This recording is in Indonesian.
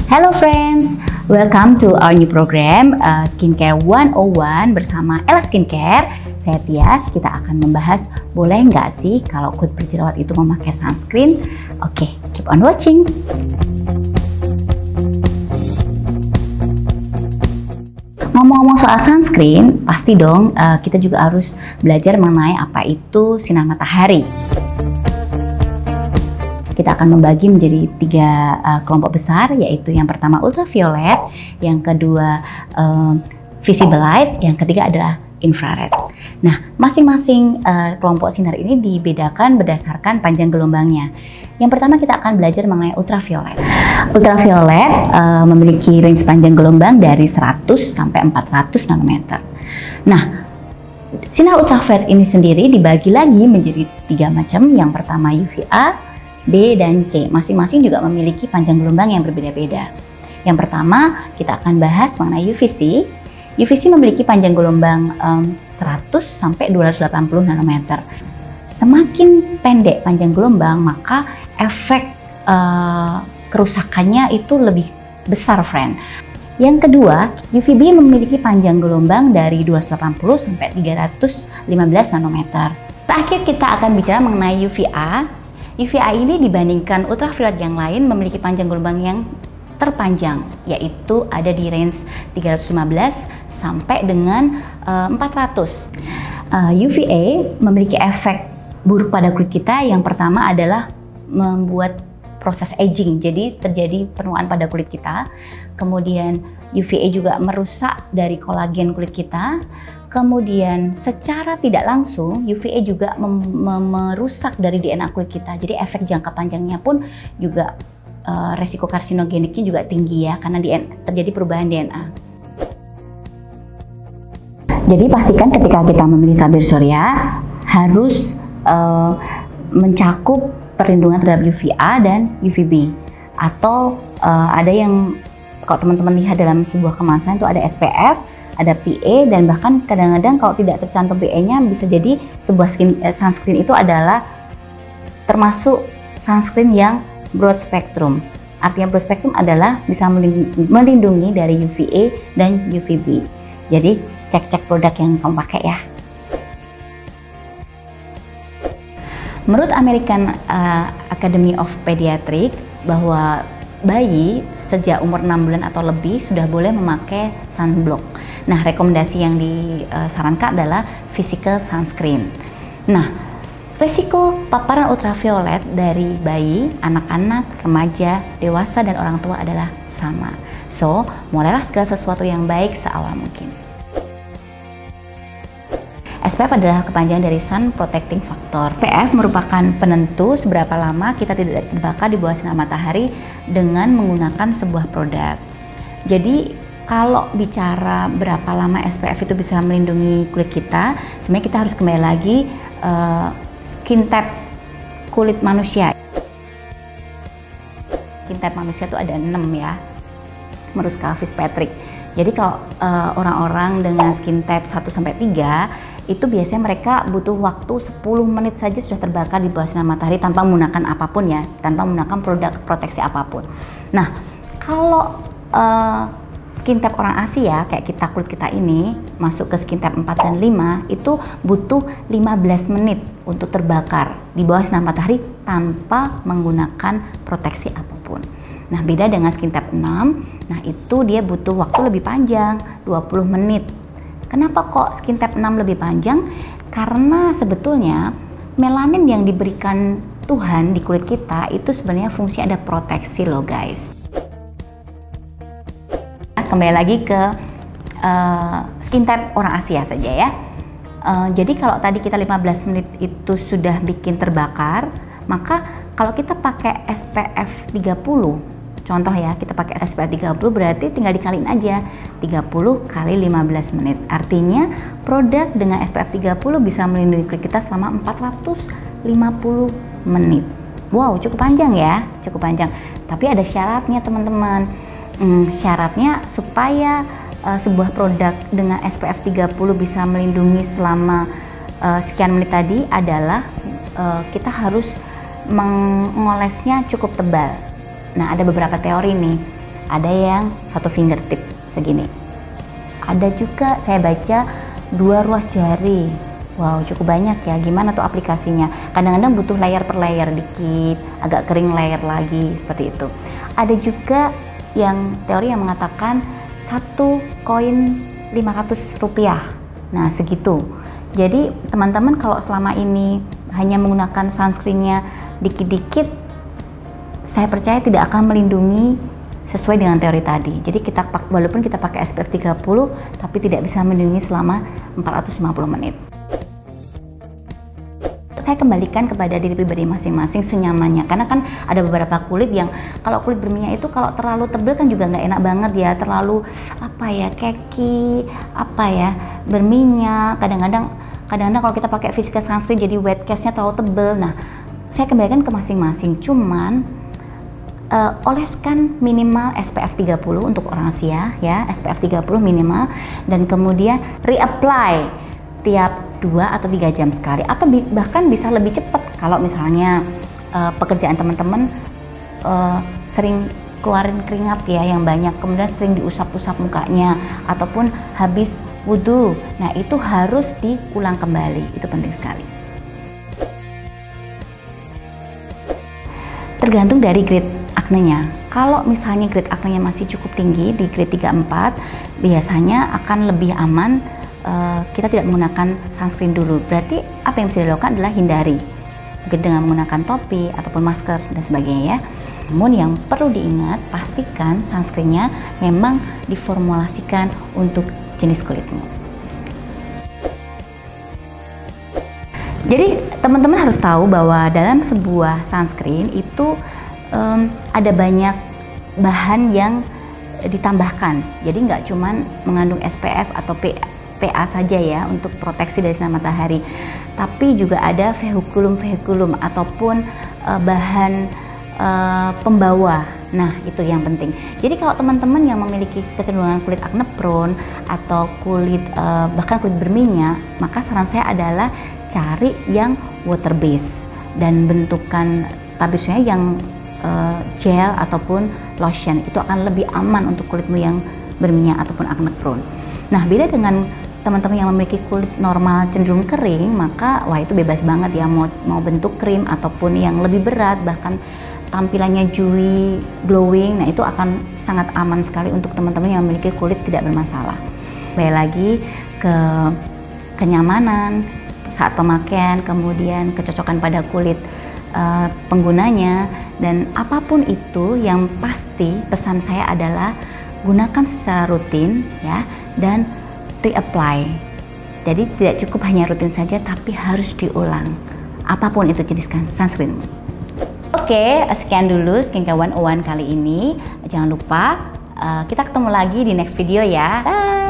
Hello friends, welcome to our new program Skincare 101 bersama Ella Skincare. Saya Tia, kita akan membahas boleh nggak sih kalau kulit berjerawat itu memakai sunscreen? Oke, keep on watching. Ngomong-ngomong soal sunscreen, pasti dong kita juga harus belajar mengenai apa itu sinar matahari. Kita akan membagi menjadi tiga kelompok besar, yaitu yang pertama ultraviolet, yang kedua visible light, yang ketiga adalah infrared. Nah, masing-masing kelompok sinar ini dibedakan berdasarkan panjang gelombangnya. Yang pertama kita akan belajar mengenai ultraviolet. Ultraviolet memiliki range panjang gelombang dari 100 sampai 400 nanometer. Nah, sinar ultraviolet ini sendiri dibagi lagi menjadi tiga macam. Yang pertama UVA, B, dan C. Masing-masing juga memiliki panjang gelombang yang berbeda-beda. Yang pertama, kita akan bahas mengenai UVC. UVC memiliki panjang gelombang 100 sampai 280 nanometer. Semakin pendek panjang gelombang, maka efek kerusakannya itu lebih besar, friend. Yang kedua, UVB memiliki panjang gelombang dari 280 sampai 315 nanometer. Terakhir kita akan bicara mengenai UVA. UVA ini dibandingkan ultraviolet yang lain memiliki panjang gelombang yang terpanjang, yaitu ada di range 315 sampai dengan 400. UVA memiliki efek buruk pada kulit kita. Yang pertama adalah membuat proses aging, jadi terjadi penuaan pada kulit kita. Kemudian UVA juga merusak dari kolagen kulit kita. Kemudian secara tidak langsung UVA juga merusak dari DNA kulit kita. Jadi efek jangka panjangnya pun juga resiko karsinogeniknya juga tinggi ya, karena terjadi perubahan DNA. Jadi pastikan ketika kita memilih tabir surya harus mencakup perlindungan terhadap UVA dan UVB. Atau ada yang kalau teman-teman lihat dalam sebuah kemasan itu ada SPF, ada PA, dan bahkan kadang-kadang kalau tidak tercantum PA-nya bisa jadi sebuah sunscreen itu adalah termasuk sunscreen yang broad spectrum. Artinya broad spectrum adalah bisa melindungi dari UVA dan UVB. Jadi cek-cek produk yang kamu pakai ya. Menurut American Academy of Pediatrics bahwa bayi sejak umur 6 bulan atau lebih sudah boleh memakai sunblock. Nah, rekomendasi yang disarankan adalah physical sunscreen. Nah, risiko paparan ultraviolet dari bayi, anak-anak, remaja, dewasa, dan orang tua adalah sama. So, mulailah segala sesuatu yang baik seawal mungkin. SPF adalah kepanjangan dari Sun Protecting Factor. SPF merupakan penentu seberapa lama kita tidak terbakar di bawah sinar matahari dengan menggunakan sebuah produk. Jadi, kalau bicara berapa lama SPF itu bisa melindungi kulit kita, sebenarnya kita harus kembali lagi skin type kulit manusia. Skin type manusia itu ada 6 ya, menurut skala Fitzpatrick. Jadi kalau orang-orang dengan skin type 1-3 itu biasanya mereka butuh waktu 10 menit saja sudah terbakar di bawah sinar matahari tanpa menggunakan apapun ya, tanpa menggunakan produk proteksi apapun. Nah, kalau skin type orang Asia kayak kita, kulit kita ini masuk ke skin type 4 dan 5 itu butuh 15 menit untuk terbakar di bawah sinar matahari tanpa menggunakan proteksi apapun. Nah, beda dengan skin type 6, nah itu dia butuh waktu lebih panjang, 20 menit. Kenapa kok skin type 6 lebih panjang? Karena sebetulnya melanin yang diberikan Tuhan di kulit kita itu sebenarnya fungsinya ada proteksi loh guys. Kembali lagi ke skin type orang Asia saja ya. Jadi kalau tadi kita 15 menit itu sudah bikin terbakar, maka kalau kita pakai SPF 30, contoh ya, kita pakai SPF 30 berarti tinggal dikaliin aja 30 kali 15 menit. Artinya produk dengan SPF 30 bisa melindungi kulit kita selama 450 menit. Wow, cukup panjang ya, cukup panjang. Tapi ada syaratnya teman-teman. Syaratnya supaya sebuah produk dengan SPF 30 bisa melindungi selama sekian menit tadi adalah kita harus mengolesnya cukup tebal. Nah, ada beberapa teori nih. Ada yang 1 fingertip segini. Ada juga saya baca 2 ruas jari. Wow, cukup banyak ya. Gimana tuh aplikasinya? Kadang-kadang butuh layer per layer dikit, agak kering layer lagi, seperti itu. Ada juga yang teori yang mengatakan 1 koin 500 rupiah. Nah, segitu. Jadi teman-teman kalau selama ini hanya menggunakan sunscreennya dikit-dikit, saya percaya tidak akan melindungi sesuai dengan teori tadi. Jadi walaupun kita pakai SPF 30, tapi tidak bisa melindungi selama 450 menit. Saya kembalikan kepada diri pribadi masing-masing senyamannya, karena kan ada beberapa kulit yang kalau kulit berminyak itu kalau terlalu tebal kan juga nggak enak banget ya, terlalu keki, berminyak. Kadang-kadang kalau kita pakai physical sunscreen jadi wet cast-nya terlalu tebal. Nah, saya kembalikan ke masing-masing, cuman oleskan minimal SPF 30 untuk orang Asia ya, SPF 30 minimal, dan kemudian reapply tiap 2 atau 3 jam sekali, atau bahkan bisa lebih cepat kalau misalnya pekerjaan teman-teman sering keluarin keringat ya yang banyak, kemudian sering diusap-usap mukanya ataupun habis wudhu. Nah, itu harus diulang kembali, itu penting sekali. Tergantung dari grade aknenya. Kalau misalnya grade aknenya masih cukup tinggi di grade 3-4, biasanya akan lebih aman kita tidak menggunakan sunscreen dulu. Berarti apa yang bisa dilakukan adalah hindari, mungkin dengan menggunakan topi ataupun masker dan sebagainya ya. Namun yang perlu diingat, pastikan sunscreennya memang diformulasikan untuk jenis kulitmu. Jadi teman-teman harus tahu bahwa dalam sebuah sunscreen itu ada banyak bahan yang ditambahkan. Jadi nggak cuman mengandung SPF atau PA saja ya untuk proteksi dari sinar matahari, tapi juga ada vehikulum ataupun bahan pembawa. Nah, itu yang penting. Jadi kalau teman-teman yang memiliki kecenderungan kulit acne prone atau kulit bahkan kulit berminyak, maka saran saya adalah cari yang water base dan bentukan tabirnya yang gel ataupun lotion. Itu akan lebih aman untuk kulitmu yang berminyak ataupun acne prone. Nah, beda dengan teman-teman yang memiliki kulit normal cenderung kering, maka wah itu bebas banget ya, mau bentuk krim ataupun yang lebih berat, bahkan tampilannya dewy, glowing. Nah, itu akan sangat aman sekali untuk teman-teman yang memiliki kulit tidak bermasalah. Baik lagi ke kenyamanan saat pemakaian, kemudian kecocokan pada kulit penggunanya, dan apapun itu yang pasti pesan saya adalah gunakan secara rutin ya, dan reapply. Jadi tidak cukup hanya rutin saja, tapi harus diulang apapun itu jenis sunscreen. Oke, sekian dulu Skincare 101 kali ini. Jangan lupa kita ketemu lagi di next video ya. Bye.